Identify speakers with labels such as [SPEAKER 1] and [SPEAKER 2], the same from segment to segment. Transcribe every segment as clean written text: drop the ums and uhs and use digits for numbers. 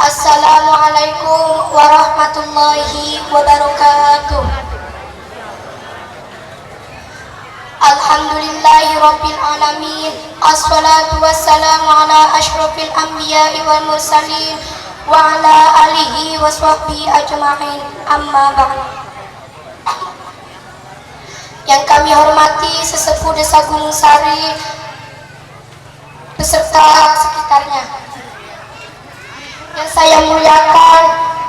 [SPEAKER 1] Assalamualaikum warahmatullahi wabarakatuh. Alhamdulillahi rabbil alamin. Assalatu wassalamu ala asyrafil anbiya'i wal mursalin wa ala alihi wa sahbihi ajma'in. Amma ba'd. Yang kami hormati sesepuh Desa Gunung Sari beserta sekitarnya. Yang saya muliakan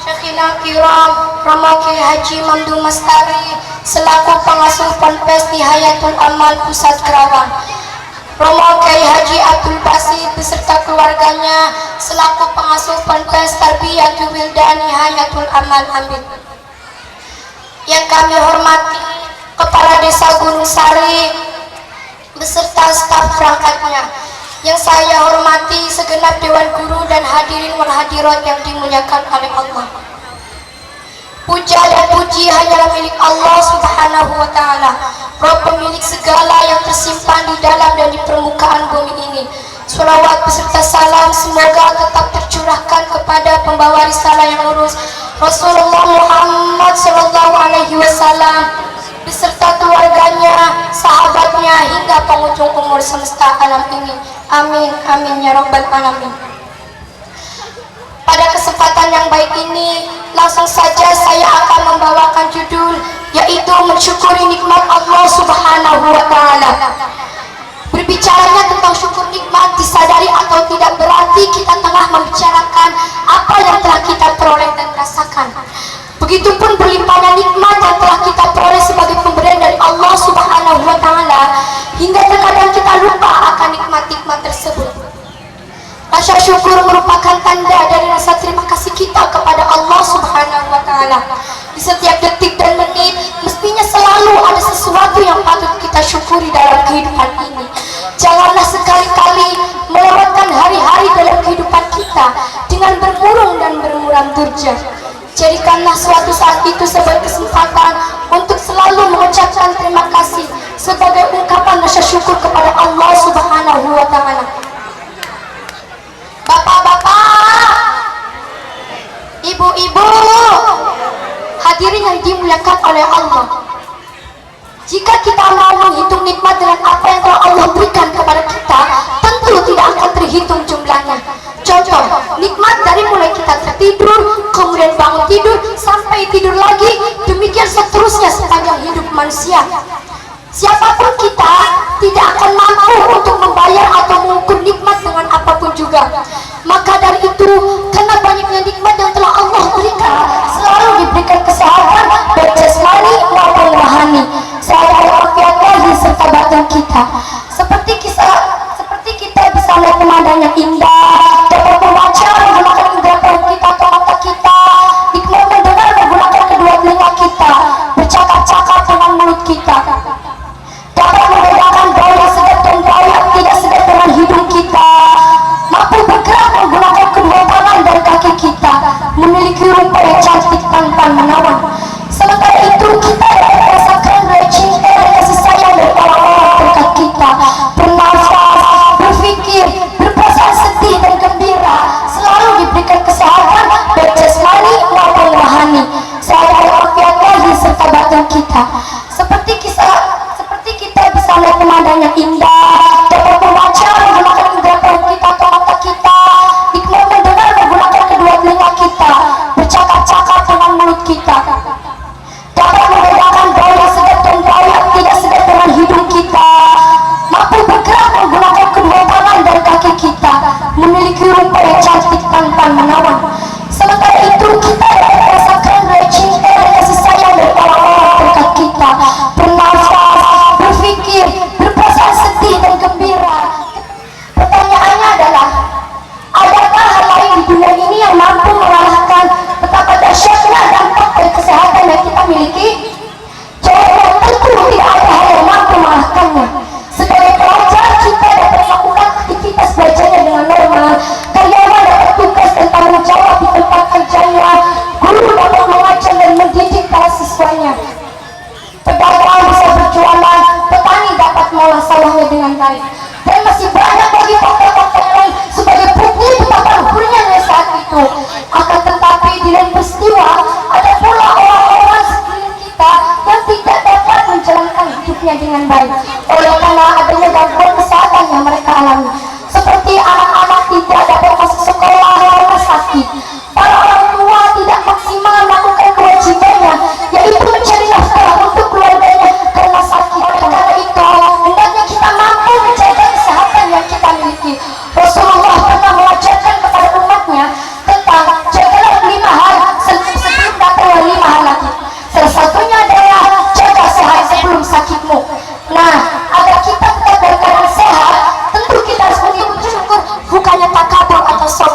[SPEAKER 1] Syekhina Kiram Romo Kiai Haji Mamdu Mastari selaku pengasuh Ponpes di Hayatul Amal Pusat Kerawang, Romo Kiai Haji Abdul Basit beserta keluarganya selaku pengasuh Ponpes Tarbiyatul Wildani Hayatul Amal Amin. Yang kami hormati Kepala Desa Gunung Sari beserta staf perangkatnya. Yang saya hormati segenap Dewan Guru dan hadirin wal hadirat yang dimuliakan oleh Allah. Puja dan puji hanyalah milik Allah Subhanahu wa Ta'ala, Rabb pemilik segala yang tersimpan di dalam dan di permukaan bumi ini. Salawat beserta salam semoga tetap tercurahkan kepada pembawa risalah yang lurus, Rasulullah Muhammad sallallahu alaihi wasallam beserta keluarganya, sahabatnya hingga penghujung umur semesta alam ini. Amin, amin ya rabbal alamin. Pada kesempatan yang baik ini, langsung saja saya akan membawakan judul, yaitu mensyukuri nikmat Allah Subhanahu wa Ta'ala. Berbicaranya tentang syukur nikmat, disadari atau tidak berarti kita tengah membicarakan apa yang telah kita peroleh dan rasakan. Begitupun berlimpahnya nikmat yang telah kita peroleh sebagai pemberian dari Allah Subhanahu wa Ta'ala, hingga terkadang kita lupa akan nikmat-nikmat tersebut. Rasa syukur merupakan tanda dari rasa terima kasih kita kepada Allah Subhanahu wa Ta'ala. Di setiap detik dan menit mestinya selalu ada sesuatu yang patut kita syukuri dalam kehidupan ini. Janganlah sekali-kali melewatkan hari-hari dalam kehidupan kita dengan bermurung dan bermuram durja. Jadikanlah suatu saat itu sebagai kesempatan untuk selalu mengucapkan terima kasih sebagai ungkapan rasa syukur kepada Allah Subhanahu wa Ta'ala. Bapak-bapak, ibu-ibu, hadirin yang dimuliakan oleh Allah. Jika kita mau menghitung nikmat dengan apa yang telah Allah berikan kepada kita, tentu tidak akan terhitung jumlahnya. Contoh, nikmat dari mulai kita tertidur, kemudian bangun tidur, sampai tidur lagi, demikian seterusnya sepanjang hidup manusia. Siapapun kita tidak akan mampu untuk membayar atau mengukur nikmat dengan apapun juga. Maka dari itu, karena banyaknya nikmat yang telah Allah berikan, selalu diberikan kesehatan baik jasmani maupun rohani, serta afiat serta batin kita. Seperti kita bisa melihat pemandangan yang indah, dapat membaca menggunakan indera perut kita atau mata kita, nikmat mendengar menggunakan kedua telinga kita, bercakap-cakap dengan mulut kita, dapat membedakan bau yang sedap dan bau yang tidak sedap dengan hidung kita, mampu bergerak menggunakan kedua tangan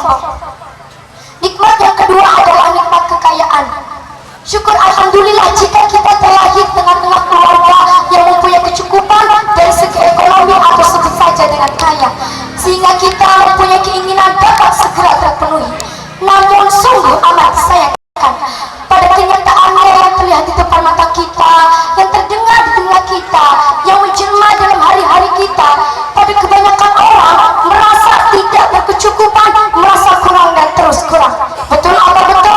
[SPEAKER 1] sombong. Nikmat yang kedua adalah nikmat kekayaan. Syukur alhamdulillah jika kita terlahir tengah-tengah keluarga yang mempunyai kecukupan dari segi ekonomi atau sebut saja dengan kaya, sehingga kita mempunyai keinginan dapat segera terpenuhi. Namun sungguh amat disayangkan, pada kenyataannya yang terlihat di depan mata kita, yang terdengar di telinga kita, yang menjelma dalam hari-hari kita, pada kebanyakan orang merasa tidak berkecukupan, merasa kurang dan terus kurang. Betul apa betul?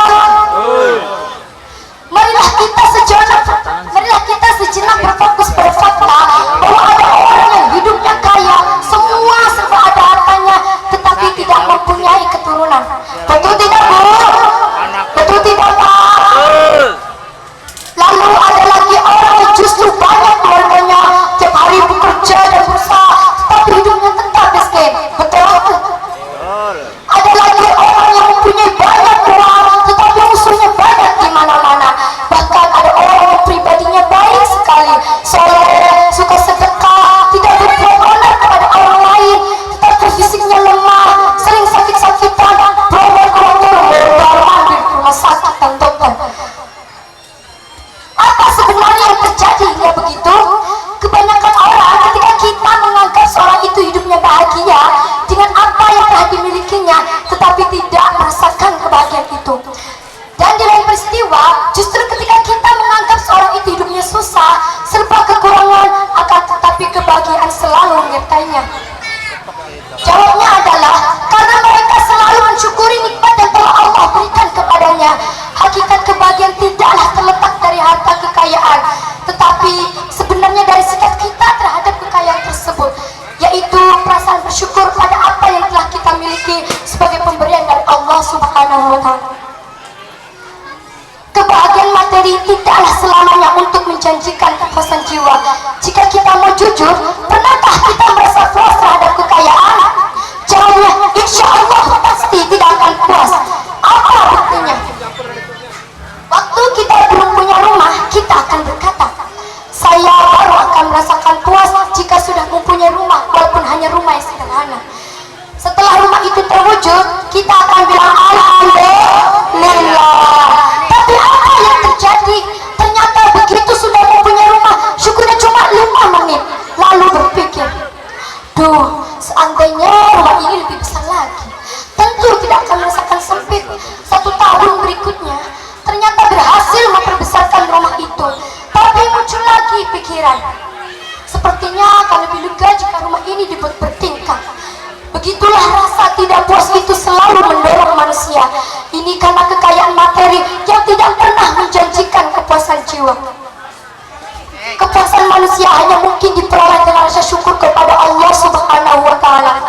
[SPEAKER 1] Marilah kita sejenak berfokus pada fakta bahwa ada orang yang hidupnya kaya, semua serba ada hartanya, tetapi tidak mempunyai keturunan. Betul tidak, Bu? Betul tidak, Pak? Lalu ada lagi orang yang justru banyak keluarganya, tiap hari bekerja dan berusaha, tetapi hidupnya tetap miskin. Betul? Ada lagi orang yang mempunyai banyak uang, tetapi musuhnya banyak di mana-mana. Bahkan ada orang yang pribadinya baik sekali, soleh, suka sedekah, tidak berbuat onar kepada orang lain, tetapi fisiknya lemah, sering sakit-sakitan, berobat ke dokter, baru di rumah sakit dan dokter. Apa sebenarnya yang terjadi hingga begitu? Kebanyakan orang ketika kita menganggap seorang itu hidupnya bahagia dengan apa yang telah dimilikinya, tetapi tidak merasakan kebahagiaan itu. Dan di lain peristiwa, justru ketika kita menganggap seorang itu hidupnya susah, serba kekurangan, akan tetapi kebahagiaan selalu menyertainya. Jawabnya adalah karena mereka selalu mensyukuri nikmat yang telah Allah berikan kepadanya. Hakikat kebahagiaan tidaklah terletak dari harta kekayaan, tetapi sebenarnya dari sikap kita terhadap kekayaan tersebut, yaitu perasaan bersyukur pada apa yang telah kita miliki sebagai pemberian dari Allah Subhanahu wa Ta'ala. Kebahagiaan materi tidaklah selamanya untuk menjanjikan kepuasan jiwa. Jika kita mau jujur, pernahkah kita merasa puas terhadap kekayaan? Jawabnya, insya Allah pasti tidak akan puas. Apa buktinya? Waktu kita belum punya rumah, kita akan berkata, saya baru akan merasakan puas jika sudah mempunyai rumah, walaupun hanya rumah yang sederhana. Setelah rumah itu terwujud, kita akan bilang alhamdulillah. Tapi apa yang terjadi? Ternyata begitu sudah mempunyai rumah, syukurnya cuma 5 menit, lalu berpikir, duh, seandainya rumah ini lebih besar lagi, tentu tidak akan merasakan sempit. 1 tahun berikutnya, ternyata berhasil memperbesarkan rumah itu. Tapi muncul lagi pikiran, sepertinya akan lebih lega jika rumah ini dibuat bertingkat. Begitulah rasa tidak puas itu selalu mendorong manusia. Ini karena kekayaan materi yang tidak pernah menjanjikan kepuasan jiwa. Kepuasan manusia hanya mungkin diperoleh dengan rasa syukur kepada Allah Subhanahu wa Ta'ala.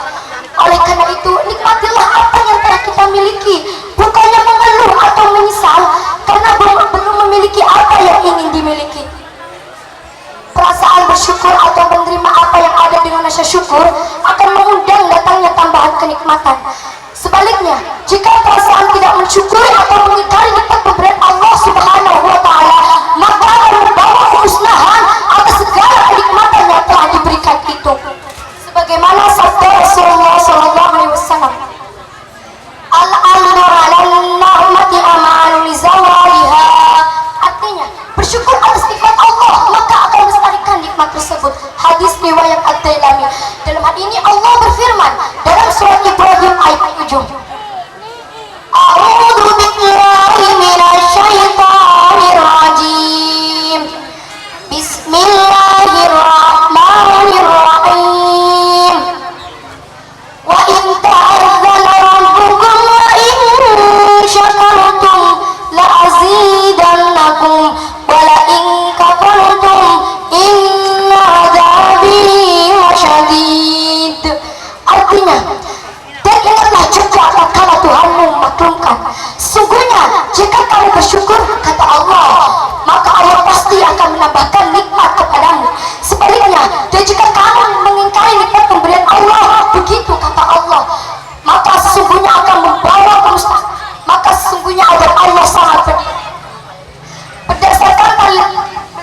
[SPEAKER 1] Oleh karena itu, nikmatilah apa yang telah kita miliki, bukannya mengeluh atau menyesal karena belum memiliki apa yang ingin dimiliki. Perasaan bersyukur atau menerima apa yang ada dengan rasa syukur akan mengundang datangnya tambahan kenikmatan. Sebaliknya, jika perasaan tidak mensyukuri atau mengingkari nikmat pemberian Allah Subhanahu wa Ta'ala, maka akan membawa kemusnahan atas segala kenikmatan yang telah diberikan itu. Sebagaimana sabda Rasulullah SAW, al-amru 'alal ni'mati amanun li zawaliha. Artinya, bersyukur atas nikmat Allah, maka akan melestarikan nikmat tersebut. Hadis riwayat At-Tailami. Dalam hal ini Allah berfirman dalam surat Ibrahim ayat 7. A'udzu billahi minasyaitonir rajim. Bismillahirrahmanirrahim. Wa in ta'azzana rabbukum wa in syakartum la azidannakum wa la in kafartum inna adzabi lasyadid. Artinya, dan ingatlah juga tatkala Tuhanmu memaklumkan, sesungguhnya jika kamu bersyukur, kata Allah, maka Allah pasti akan menambahkan nikmat kepadamu. Sebaliknya, dan jika kamu mengingkari nikmat pemberian Allah, begitu kata Allah, maka sesungguhnya akan membawa kemusnahan. Maka sesungguhnya azab Allah sangat pedih.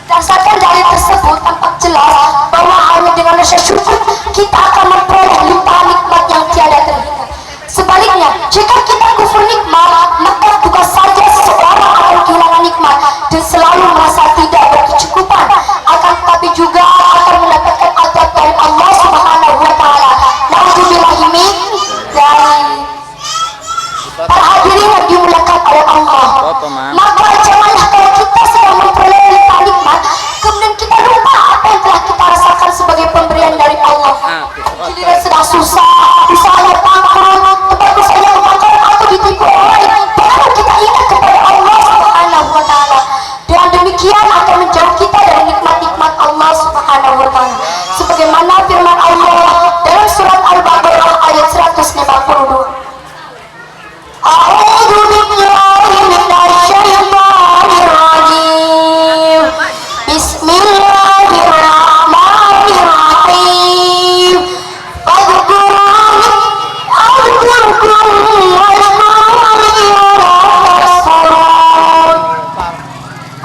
[SPEAKER 1] Berdasarkan dalil tersebut tampak jelas bahwa hanya dengan rasa syukur kita akan memperoleh limpahan nikmat yang tiada terhingga. Sebaliknya, jika kita kufur nikmat, maka bukan saja seseorang akan kehilangan nikmat dan selalu merasa tidak berkecukupan, akan tetapi juga akan mendapatkan azab dari Allah Subhanahu wa taala. Nauzubillahi min dzalik. Para hadirin yang dimuliakan oleh Allah, maka janganlah kalau kita sedang memperoleh nikmat, kemudian kita lupa apa yang telah kita rasakan sebagai pemberian dari Allah. Giliran sedang susah, usahanya bangkrut, tempat usahanya kebakaran atau ditipu orang, baru kita ingat kepada Allah Subhanahu wa taala. Dengan demikian akan menjauh kita dari nikmat-nikmat Allah Subhanahu wa taala. Sebagaimana firman Allah dalam surat Al-Baqarah ayat 152. A'udzu billahi minasyaitonir rajim. Bismillahirrahmanirrahim. Fadhkuruni adzkurkum washkuruni rasul.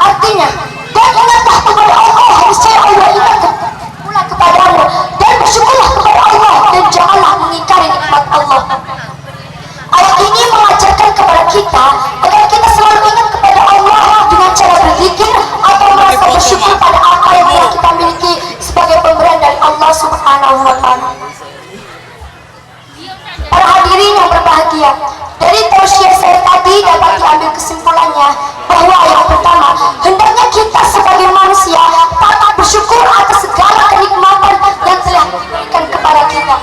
[SPEAKER 1] Artinya, dan ingatlah kepada Allah, niscaya Allah ingat pula kepadamu, dan bersyukurlah kepada Allah dan janganlah mengingkari nikmat Allah. Ayat ini mengajarkan kepada kita agar kita selalu ingat kepada Allah dengan cara berzikir atau merasa bersyukur pada apa yang telah kita miliki sebagai pemberian dari Allah Subhanahu wa taala. Para hadirin yang berbahagia, dari tausiah saya tadi dapat diambil kesimpulannya bahwa yang pertama, hendaknya kita sebagai manusia patut bersyukur atas segala kenikmatan yang telah diberikan kepada kita.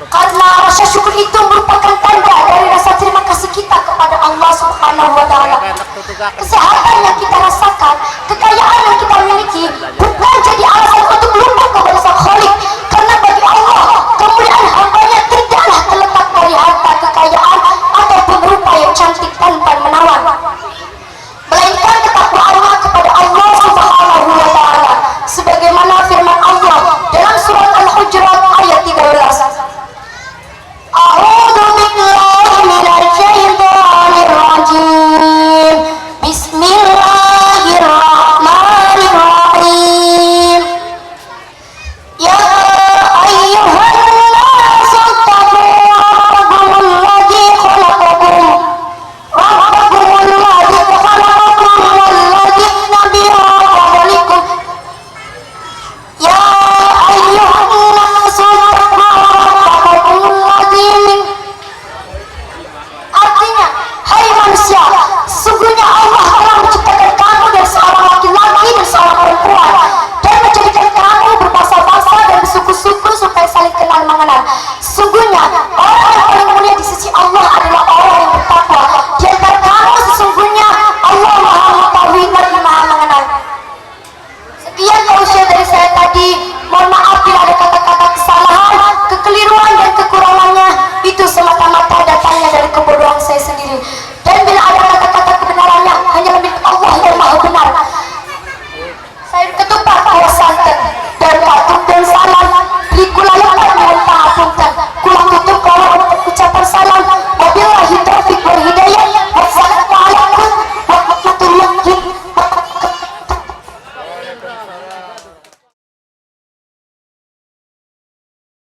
[SPEAKER 1] Karena rasa syukur itu merupakan tanda dari rasa terima kasih kita kepada Allah Subhanahu wa taala. Kesehatan yang kita rasakan, kekayaan yang kita miliki bukan jadi alasan untuk lupa kepada Sang Khalik, karena bagi Allah kemuliaan hambanya tidaklah terletak dari harta, kekayaan ataupun rupa yang cantik tanpa menawan, melainkan ketakwaannya kepada Allah Subhanahu wa taala, sebagaimana firman Allah dalam surat Al-Hujurat ayat 13. A'udzu billahi minasyaitonir rajim. Bismillahirrahmanirrahim. Ya ayyuhan nasu taqu rabbakum alladzi khalaqakum walladzina min qablikum. Ya ayyuhan nasu taqu rabbakum alladzi. Artinya, hai manusia,